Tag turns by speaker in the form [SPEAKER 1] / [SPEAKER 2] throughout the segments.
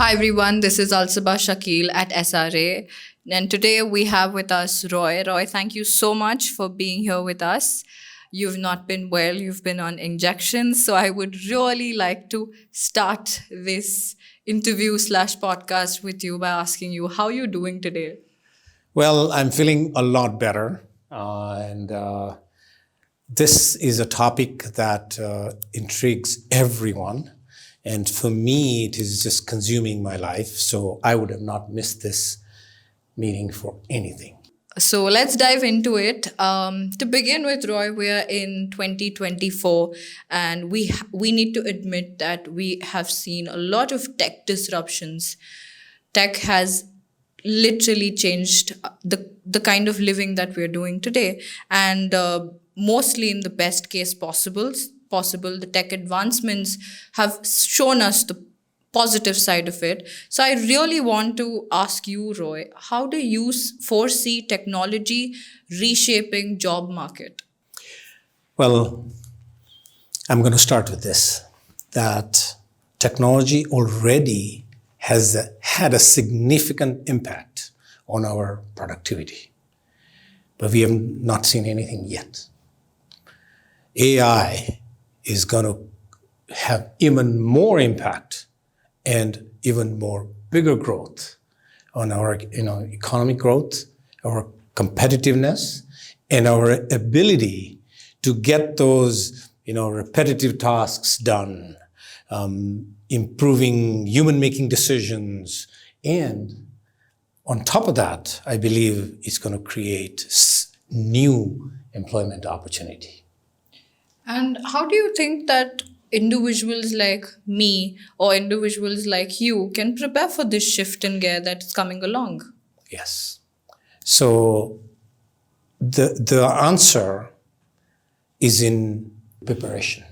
[SPEAKER 1] Hi everyone, this is Alsaba Shakil at SRA. And today we have with us Roy. Roy, thank you so much for being here with us. You've not been well, you've been on injections. So I would really like to start this interview slash podcast with you by asking you how you're doing today.
[SPEAKER 2] Well, I'm feeling a lot better. And this is a topic that intrigues everyone. And for me, it is just consuming my life. So I would have not missed this meeting for anything.
[SPEAKER 1] So let's dive into it. To begin with, Roy, we are in 2024, and we need to admit that we have seen a lot of tech disruptions. Tech has literally changed the kind of living that we're doing today, and mostly in the best case possible, the tech advancements have shown us the positive side of it. So I really want to ask you, Roy, how do you foresee technology reshaping job market?
[SPEAKER 2] Well, I'm going to start with this, that technology already has had a significant impact on our productivity, but we have not seen anything yet. AI is going to have even more impact and even more bigger growth on our economic growth, our competitiveness, and our ability to get those repetitive tasks done, improving human making decisions. And on top of that, I believe it's going to create new employment opportunity.
[SPEAKER 1] And how do you think that individuals like me or individuals like you can prepare for this shift in gear that's coming along?
[SPEAKER 2] Yes. So the answer is in preparation.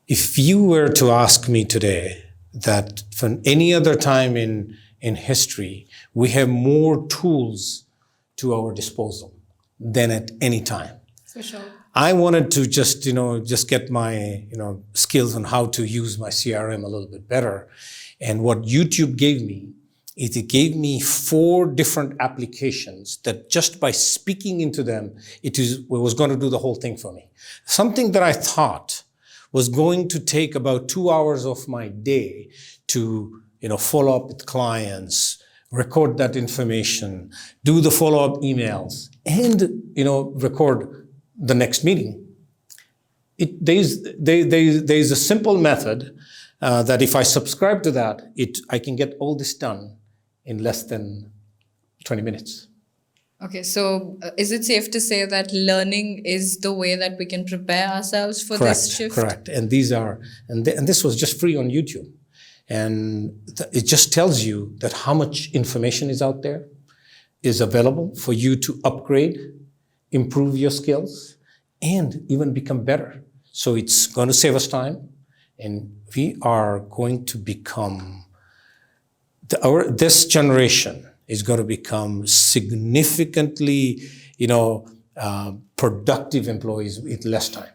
[SPEAKER 2] If you were to ask me today that from any other time in history, we have more tools to our disposal than at any time.
[SPEAKER 1] For sure.
[SPEAKER 2] I wanted to just get my, skills on how to use my CRM a little bit better. And what YouTube gave me is it gave me 4 different applications that just by speaking into them, it was going to do the whole thing for me. Something that I thought was going to take about 2 hours of my day to, follow up with clients, record that information, do the follow-up emails, and, record the next meeting. There's a simple method that if I subscribe to that, I can get all this done in less than 20 minutes.
[SPEAKER 1] Okay, so is it safe to say that learning is the way that we can prepare ourselves for this shift?
[SPEAKER 2] Correct. And this was just free on YouTube. And it just tells you that how much information is out there, is available for you to upgrade, improve your skills, and even become better. So it's going to save us time, and we are going to become, this generation is going to become significantly, productive employees with less time.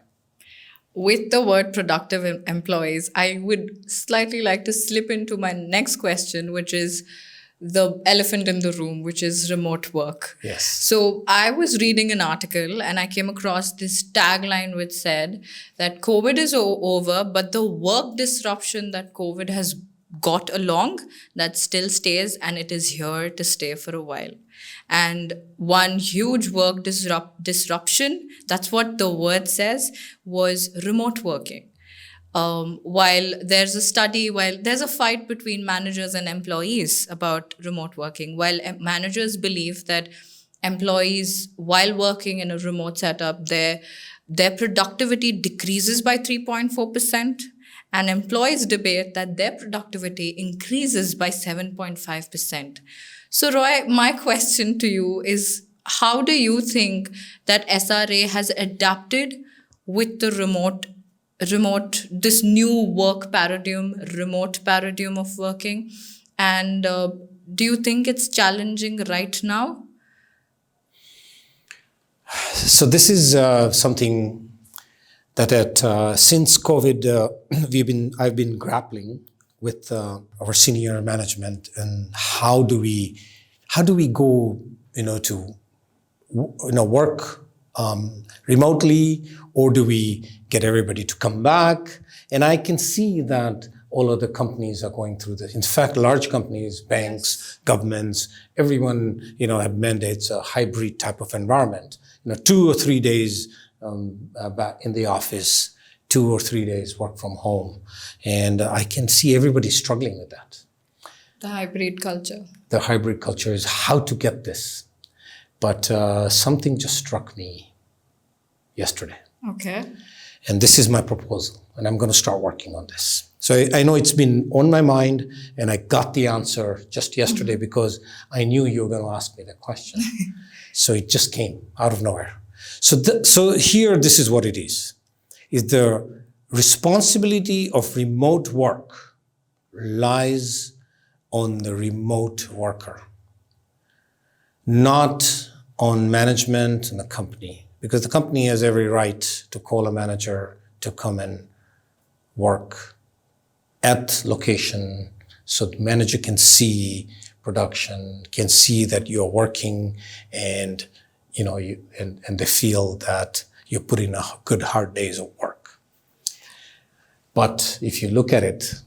[SPEAKER 1] With the word productive employees, I would slightly like to slip into my next question, which is the elephant in the room, which is remote work.
[SPEAKER 2] Yes.
[SPEAKER 1] So I was reading an article and I came across this tagline which said that COVID is over, but the work disruption that COVID has got along, that still stays, and it is here to stay for a while. And one huge work disruption, that's what the word says, was remote working. While there's a fight between managers and employees about remote working, while managers believe that employees, while working in a remote setup, their productivity decreases by 3.4%, and employees debate that their productivity increases by 7.5%. So, Roy, my question to you is, how do you think that SRA has adapted with the this new work paradigm, remote paradigm of working? And do you think it's challenging right now?
[SPEAKER 2] So this is something that since COVID, I've been grappling with our senior management, and how do we go, to work remotely, or do we get everybody to come back? And I can see that all other companies are going through this. In fact, large companies, banks, governments, everyone, have mandates a hybrid type of environment. 2 or 3 days back in the office, 2 or 3 days work from home. And I can see everybody struggling with that.
[SPEAKER 1] The hybrid culture.
[SPEAKER 2] The hybrid culture is how to get this. But something just struck me yesterday.
[SPEAKER 1] Okay.
[SPEAKER 2] And this is my proposal, and I'm going to start working on this. So I know it's been on my mind, and I got the answer just yesterday because I knew you were going to ask me that question. So it just came out of nowhere. So here, this is what it is the responsibility of remote work lies on the remote worker, not on management and the company, because the company has every right to call a manager to come and work at location, so the manager can see production, can see that you're working, and and they feel that you're putting a good hard days of work. But if you look at it,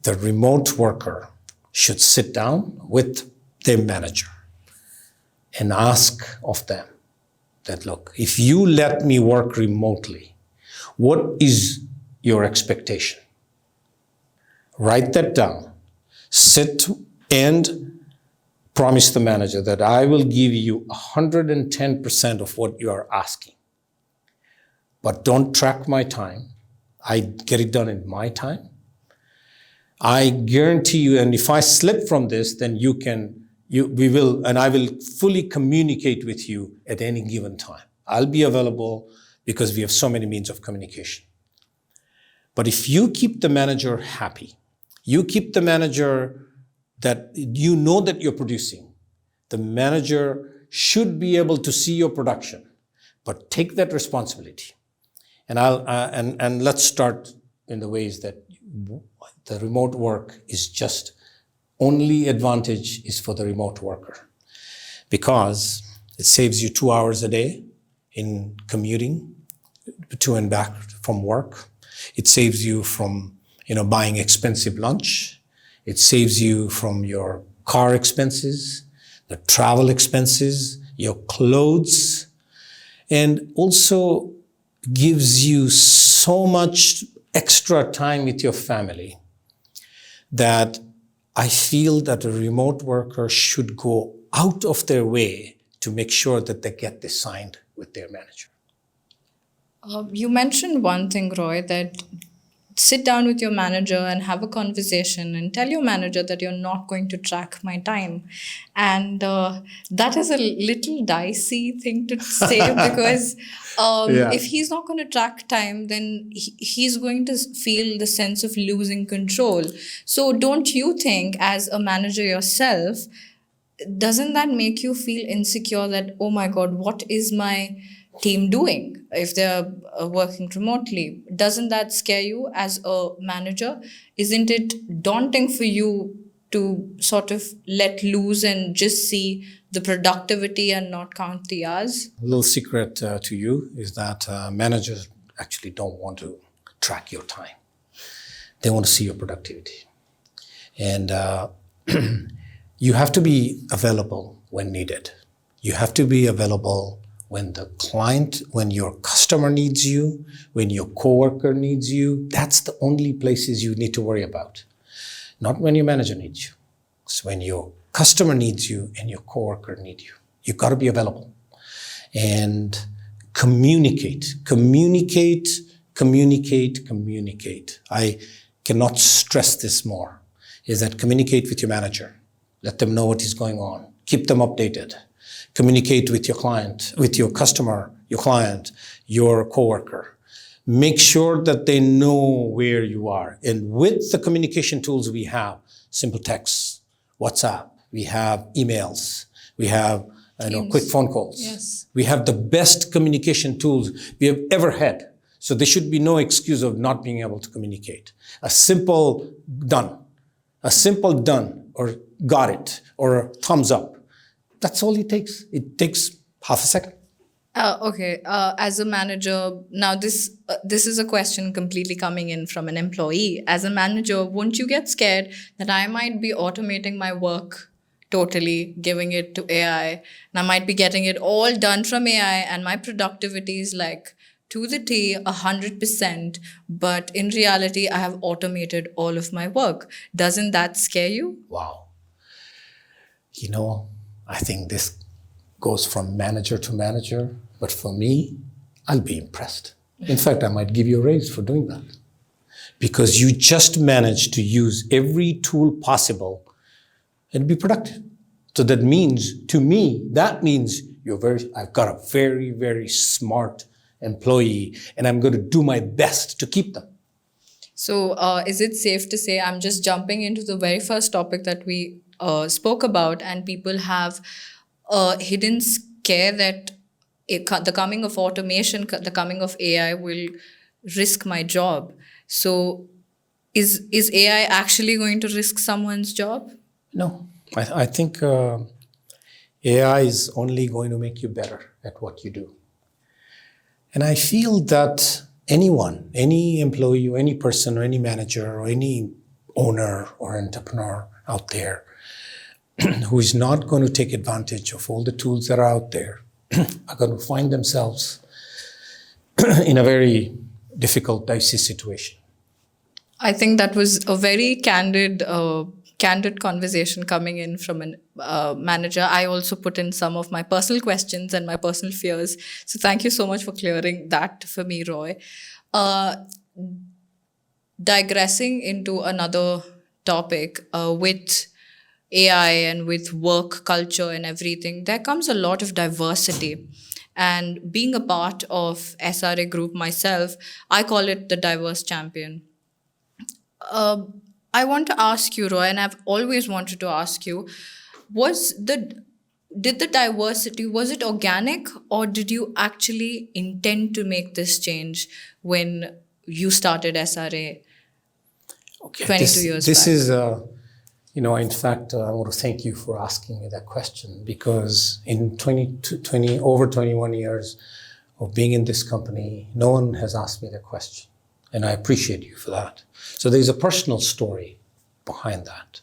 [SPEAKER 2] the remote worker should sit down with their manager and ask of them that, look, if you let me work remotely, what is your expectation? Write that down. Sit and promise the manager that I will give you 110% of what you are asking. But don't track my time. I get it done in my time. I guarantee you, and if I slip from this, then we will, and I will fully communicate with you at any given time. I'll be available because we have so many means of communication. But if you keep the manager happy, you keep the manager that that you're producing, the manager should be able to see your production, but take that responsibility. And and let's start in the ways that the remote work is just only advantage is for the remote worker, because it saves you 2 hours a day in commuting to and back from work. It saves you from, buying expensive lunch. It saves you from your car expenses, the travel expenses, your clothes, and also gives you so much extra time with your family that I feel that a remote worker should go out of their way to make sure that they get this signed with their manager.
[SPEAKER 1] You mentioned one thing, Roy, that sit down with your manager and have a conversation and tell your manager that you're not going to track my time. And that is a little dicey thing to say because if he's not going to track time, then he's going to feel the sense of losing control. So don't you think, as a manager yourself, doesn't that make you feel insecure that, oh my God, what is my team doing if they're working remotely? Doesn't that scare you as a manager? Isn't it daunting for you to sort of let loose and just see the productivity and not count the hours?
[SPEAKER 2] A little secret to you is that managers actually don't want to track your time. They want to see your productivity. And you have to be available when needed. You have to be available when the client, when your customer needs you, when your coworker needs you. That's the only places you need to worry about. Not when your manager needs you. It's when your customer needs you and your coworker needs you. You've got to be available. And communicate. I cannot stress this more, is that communicate with your manager. Let them know what is going on. Keep them updated. Communicate with your client, with your customer, your client, your coworker. Make sure that they know where you are. And with the communication tools we have, simple text, WhatsApp, we have emails, we have quick phone calls.
[SPEAKER 1] Yes.
[SPEAKER 2] We have the best communication tools we have ever had. So there should be no excuse of not being able to communicate. A simple done, or got it, or a thumbs up. That's all it takes. It takes half a second.
[SPEAKER 1] Okay. As a manager, now this is a question completely coming in from an employee. As a manager, won't you get scared that I might be automating my work totally, giving it to AI, and I might be getting it all done from AI, and my productivity is like to the T, 100%, but in reality, I have automated all of my work. Doesn't that scare you?
[SPEAKER 2] Wow. I think this goes from manager to manager, but for me, I'll be impressed. In fact, I might give you a raise for doing that, because you just managed to use every tool possible and be productive. So that means, to me, I've got a very, very smart employee, and I'm going to do my best to keep them.
[SPEAKER 1] So, is it safe to say, I'm just jumping into the very first topic that we spoke about, and people have a hidden scare that the coming of automation, the coming of AI will risk my job. So, is AI actually going to risk someone's job?
[SPEAKER 2] No, I think AI is only going to make you better at what you do. And I feel that anyone, any employee, or any person, or any manager, or any owner or entrepreneur out there who is not going to take advantage of all the tools that are out there are going to find themselves in a very difficult, dicey situation.
[SPEAKER 1] I think that was a very candid conversation coming in from a manager. I also put in some of my personal questions and my personal fears. So thank you so much for clearing that for me, Roy. Digressing into another topic, with AI and with work culture and everything, there comes a lot of diversity. And being a part of SRA group myself, I call it the diverse champion. I want to ask you, Roy, and I've always wanted to ask you, did the diversity, was it organic, or did you actually intend to make this change when you started SRA 22 years
[SPEAKER 2] this
[SPEAKER 1] back?
[SPEAKER 2] is, in fact, I want to thank you for asking me that question, because in over 21 years of being in this company, no one has asked me that question. And I appreciate you for that. So there's a personal story behind that.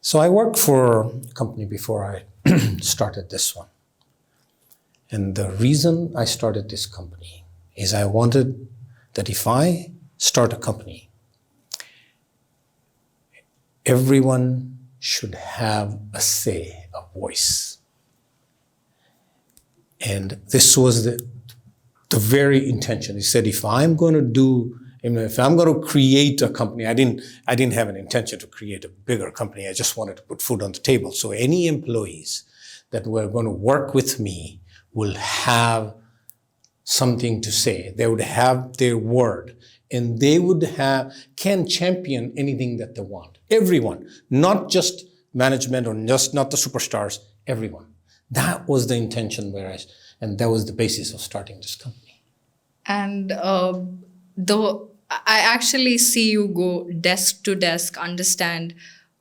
[SPEAKER 2] So I worked for a company before I started this one. And the reason I started this company is I wanted that if I start a company, everyone should have a say, a voice. And this was the very intention. He said, if I'm going to create a company, I didn't have an intention to create a bigger company. I just wanted to put food on the table. So any employees that were going to work with me will have something to say. They would have their word, and they can champion anything that they want. Everyone, not just management or just not the superstars, everyone. That was the intention and that was the basis of starting this company.
[SPEAKER 1] And I actually see you go desk to desk, understand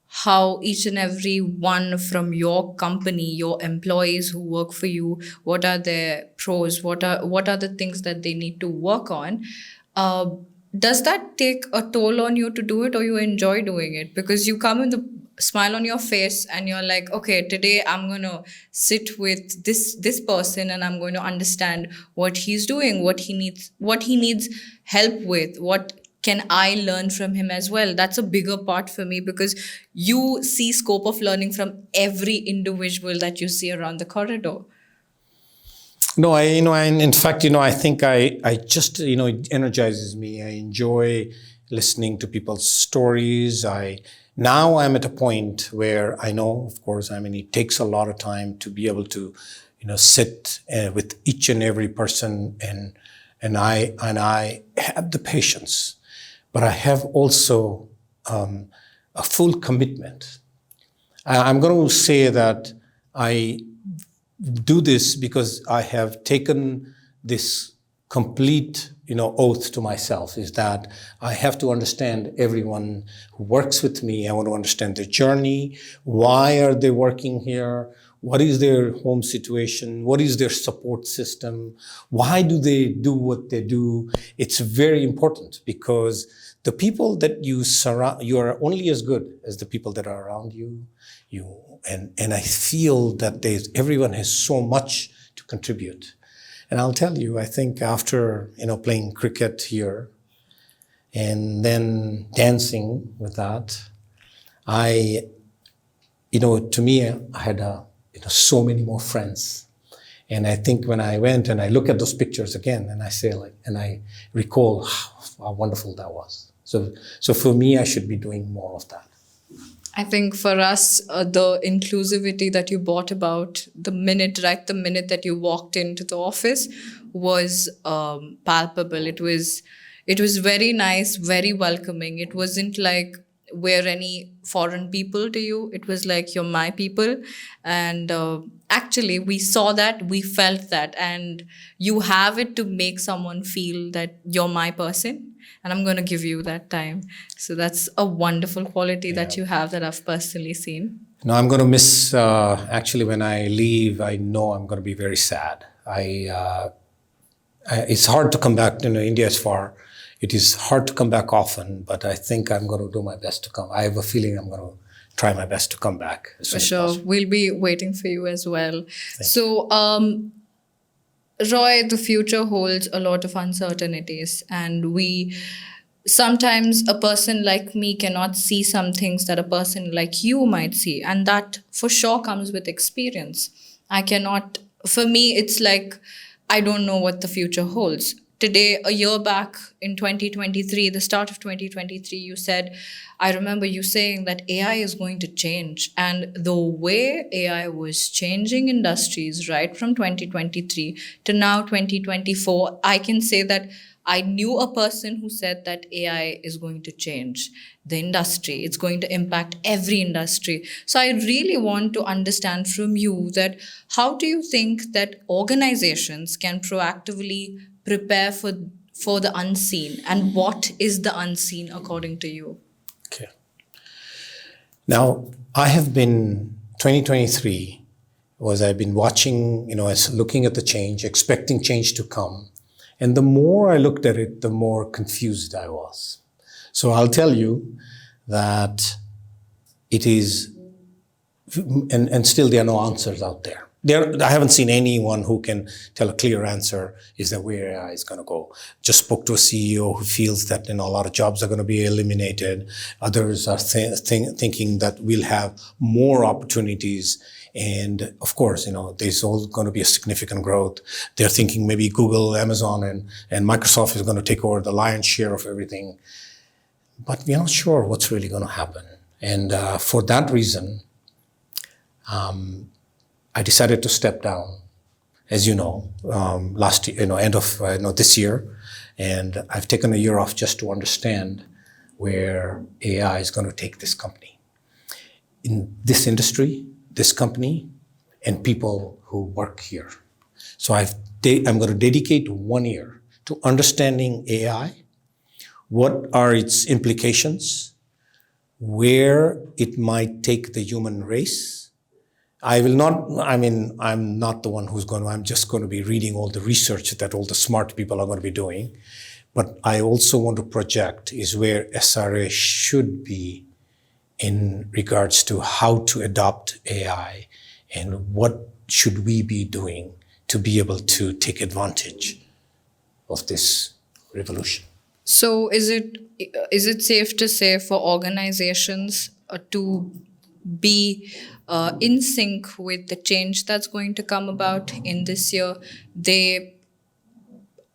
[SPEAKER 1] how each and every one from your company, your employees who work for you, what are their pros, what are the things that they need to work on. Does that take a toll on you to do it, or you enjoy doing it? Because you come with a smile on your face and you're like, okay, today I'm going to sit with this person and I'm going to understand what he's doing, what he needs help with, what can I learn from him as well. That's a bigger part for me, because you see scope of learning from every individual that you see around the corridor.
[SPEAKER 2] No, in fact, I think I just, it energizes me. I enjoy listening to people's stories. Now I'm at a point where I know, of course, it takes a lot of time to be able to, sit with each and every person, and I have the patience, but I have also a full commitment. I'm going to say that I do this because I have taken this complete oath to myself is that I have to understand everyone who works with me. I want to understand their journey. Why are they working here? What is their home situation? What is their support system? Why do they do what they do? It's very important because the people that you surround, you are only as good as the people that are around you. And I feel that everyone has so much to contribute. And I'll tell you, I think after, playing cricket here and then dancing with that, to me, I had so many more friends. And I think when I went and I look at those pictures again and I say and I recall how wonderful that was. So for me, I should be doing more of that.
[SPEAKER 1] I think for us, the inclusivity that you brought about the minute that you walked into the office was palpable. It was very nice, very welcoming. It wasn't like we're any foreign people to you. It was like you're my people. And actually, we saw that, we felt that, and you have it to make someone feel that you're my person. And I'm going to give you that time. So that's a wonderful quality that you have that I've personally seen.
[SPEAKER 2] No, I'm going to miss, actually, when I leave, I know I'm going to be very sad. It's hard to come back. India is far. It is hard to come back often, but I think I'm going to do my best to come. I have a feeling I'm going to try my best to come back as soon as possible.
[SPEAKER 1] We'll be waiting for you as well. So, Roy, the future holds a lot of uncertainties, and sometimes a person like me cannot see some things that a person like you might see, and that for sure comes with experience. For me, it's like I don't know what the future holds. Today, a year back in 2023, the start of 2023, I remember you saying that AI is going to change. And the way AI was changing industries right from 2023 to now 2024, I can say that I knew a person who said that AI is going to change the industry. It's going to impact every industry. So I really want to understand from you that how do you think that organizations can proactively prepare for the unseen, and what is the unseen according to you?
[SPEAKER 2] Okay. Now, 2023 I've been watching, looking at the change, expecting change to come. And the more I looked at it, the more confused I was. So I'll tell you that it is, and still there are no answers out there. I haven't seen anyone who can tell a clear answer is that where AI is going to go. Just spoke to a CEO who feels that a lot of jobs are going to be eliminated. Others are thinking that we'll have more opportunities. And of course, there's all going to be a significant growth. They're thinking maybe Google, Amazon, and Microsoft is going to take over the lion's share of everything. But we're not sure what's really going to happen. And for that reason, I decided to step down, as you know, last year, end of this year, and I've taken a year off just to understand where AI is going to take this company, in this industry, this company, and people who work here. So I'm going to dedicate 1 year to understanding AI, what are its implications, where it might take the human race. I'm not the one I'm just going to be reading all the research that all the smart people are going to be doing. But I also want to project is where SRA should be in regards to how to adopt AI and what should we be doing to be able to take advantage of this revolution.
[SPEAKER 1] So is it safe to say for organizations to be in sync with the change that's going to come about in this year, they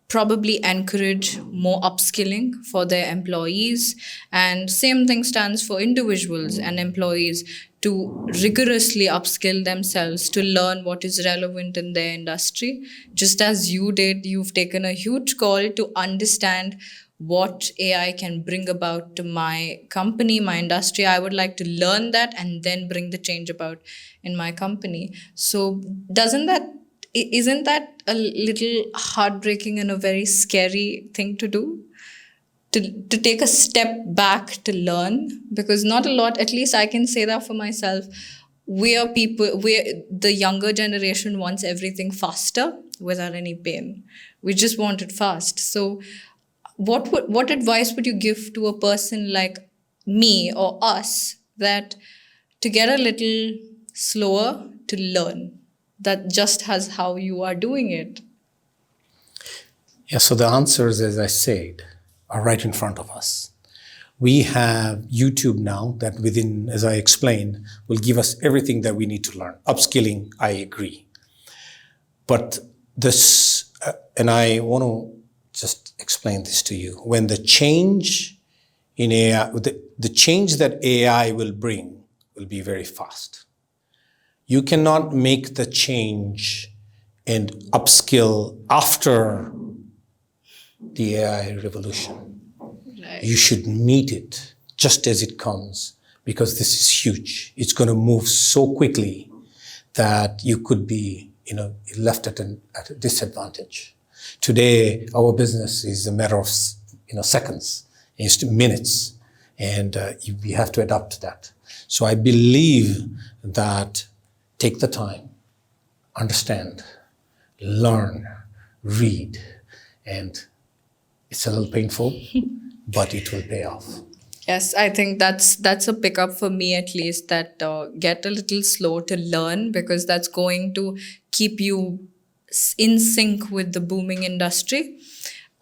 [SPEAKER 1] probably encourage more upskilling for their employees, and same thing stands for individuals and employees to rigorously upskill themselves to learn what is relevant in their industry. Just as you did, you've taken a huge call to understand what AI can bring about to my company, my industry. I would like to learn that and then bring the change about in my company. So isn't that a little heartbreaking and a very scary thing to do? To take a step back to learn, because not a lot, at least I can say that for myself, the younger generation wants everything faster without any pain. We just want it fast. So what advice would you give to a person like me or us, that to get a little slower to learn, that just as how you are doing it?
[SPEAKER 2] Yeah, so the answers, as I said, are right in front of us. We have YouTube now that within, as I explained, will give us everything that we need to learn. Upskilling, I agree. But this, and I want to just explain this to you. When the change in AI, the change that AI will bring will be very fast. You cannot make the change and upskill after the AI revolution.
[SPEAKER 1] Right.
[SPEAKER 2] You should meet it just as it comes, because this is huge. It's going to move so quickly that you could be, left at a disadvantage. Today, our business is a matter of, seconds, it's minutes, and we have to adapt to that. So I believe that take the time, understand, learn, read, and it's a little painful, but it will pay off.
[SPEAKER 1] Yes, I think that's a pickup for me at least, that get a little slow to learn, because that's going to keep you in sync with the booming industry.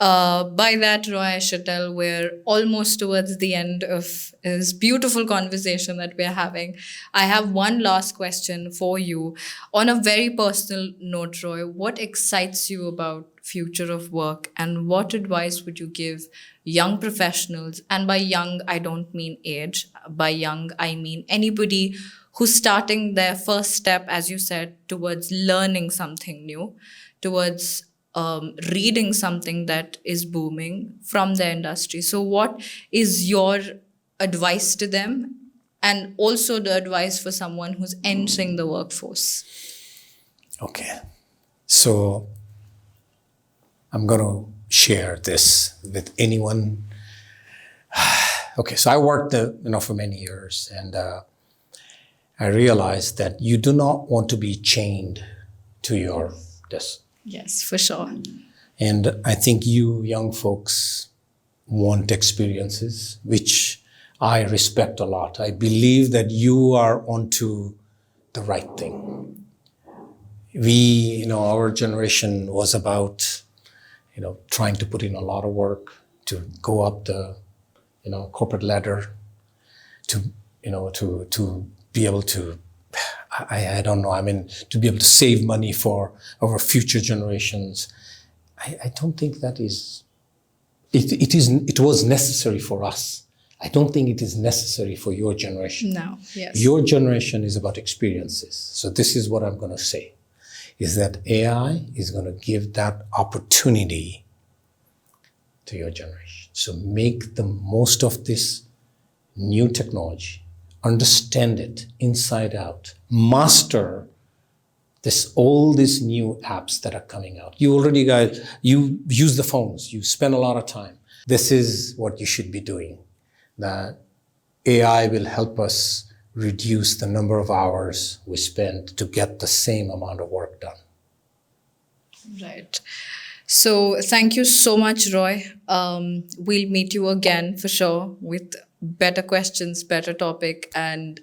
[SPEAKER 1] By that, Roy, I should tell we're almost towards the end of this beautiful conversation that we're having. I have one last question for you. On a very personal note, Roy, what excites you about future of work, and what advice would you give young professionals? And by young, I don't mean age. By young, I mean anybody who's starting their first step, as you said, towards learning something new, towards reading something that is booming from the industry. So what is your advice to them, and also the advice for someone who's entering the workforce?
[SPEAKER 2] Okay. So I'm going to share this with anyone. Okay, so I worked for many years, and I realized that you do not want to be chained to your desk.
[SPEAKER 1] Yes, for sure.
[SPEAKER 2] And I think you young folks want experiences, which I respect a lot. I believe that you are onto the right thing. Our generation was about, trying to put in a lot of work to go up the, corporate ladder, to be able to, I don't know, to be able to save money for our future generations. I don't think that is, it was necessary for us. I don't think it is necessary for your generation.
[SPEAKER 1] No, yes.
[SPEAKER 2] Your generation is about experiences. So this is what I'm going to say, is that AI is going to give that opportunity to your generation. So make the most of this new technology, understand it inside out, master all these new apps that are coming out. You already you use the phones, you spend a lot of time. This is what you should be doing. That AI will help us reduce the number of hours we spend to get the same amount of work done.
[SPEAKER 1] Right. So thank you so much, Roy. We'll meet you again for sure with better questions, better topic, and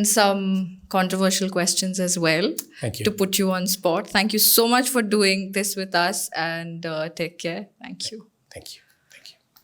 [SPEAKER 1] some controversial questions as well.
[SPEAKER 2] Thank you.
[SPEAKER 1] To put you on spot. Thank you so much for doing this with us, and take care. Thank you.
[SPEAKER 2] Thank you.